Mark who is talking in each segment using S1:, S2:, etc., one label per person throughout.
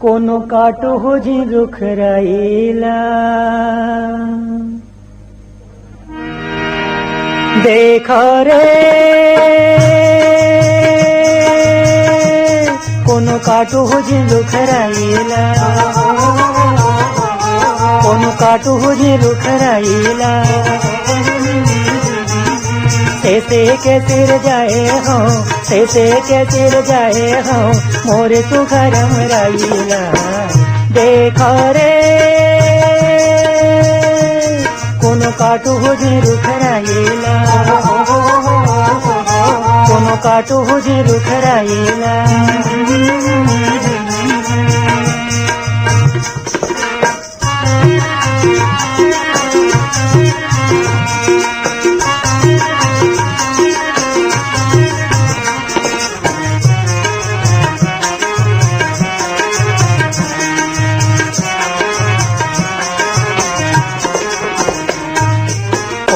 S1: कोनो काटो हो जी रुख राईला देखो रे कोनो काटो हो जी रुख राईला कोनो काटो हो जी रुख राईला से के सिर जाए हो से के सिर जाए हो मोरे तू गरम राईला देखो रे कोनो काटो हो जी रुख राईला कोनो काटो हो जी रुख राईला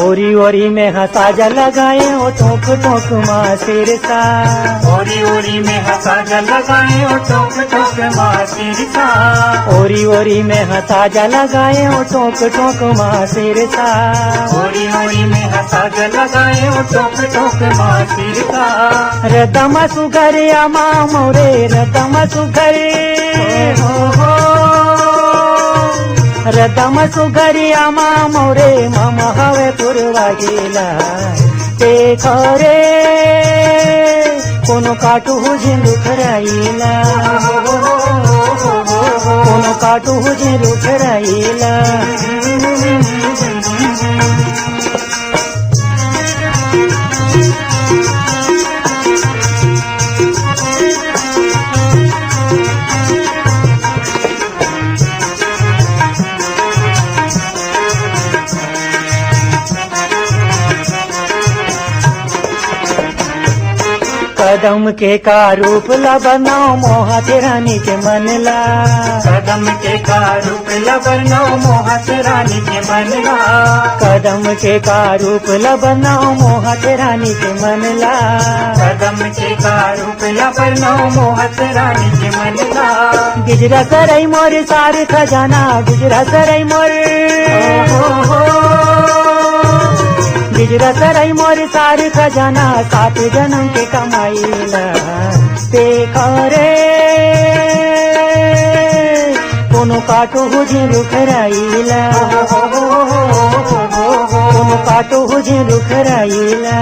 S1: ओरी ओरी में हसाजा लगाए ओ टोक टोक माँ सिरसा
S2: ओरी ओरी में हसाजा लगाए ओ टोक टोक माँ सिरसा
S1: ओरी ओरी में हसाजा लगाए ओ टोक टोक माँ सिरसा
S2: ओरी ओरी में हसाजा लगाए ओ टोक टोक माँ सिरसा
S1: रदमा सुगरिया माँ मोरे रदमा सुगरे रदम सुगरिया माँ मोरे मामा हवे पुरवा गेला देखो रे कोनो काटू हो झिंडू खराईला कोनो काटू हो झिंडू खराईला कदम के का रूप ला बनाओ मोहा रानी के मनला
S2: कदम के का रूप ला बनाओ मोहा रानी के मनला
S1: कदम के का रूप ला बनाओ मोहा रानी के मनला
S2: कदम के का रूप ला बनाओ मोहा रानी के मनला
S1: गिजरा सराई मोर सार खजाना गिजरा सराई मोर गिजरा सराई मोर सार खजाना 7 जन्म के कमाईला देखो रे कोनो काटो हो जी रुख राईला कोनो काटो हो जी रुख राईला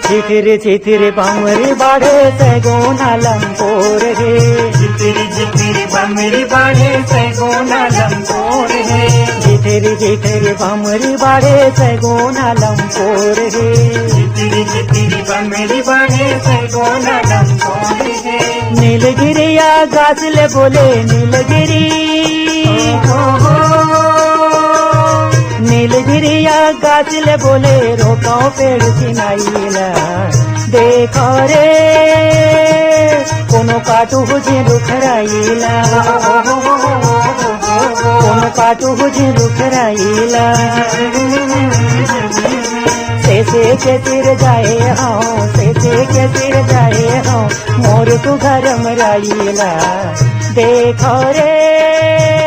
S1: चिथिर चिथिर बमरी बाढ़े सैगोना लंपोर रे
S2: जितिरी जितिरी बमरी बाढ़े सैगोना लंपोर है
S1: चिथिर चिथिर बमरी बाढ़े सैगोना लंपोर रे
S2: जितिरी जितिरी बमरी बाढ़े सैगोना लंपोर है
S1: नीलगिरिया गाछ ले बोले नीलगिरी नीलगिरिया गाछ ले बोले रोको पेड़ चिनाईला देखो रे कोनो काटू हो जी रुख राईला कोनो काटू हो जी रुख राईला से के सिर जाए हाँ से के सिर जाए हाँ मोर तू गरम राईला देखो रे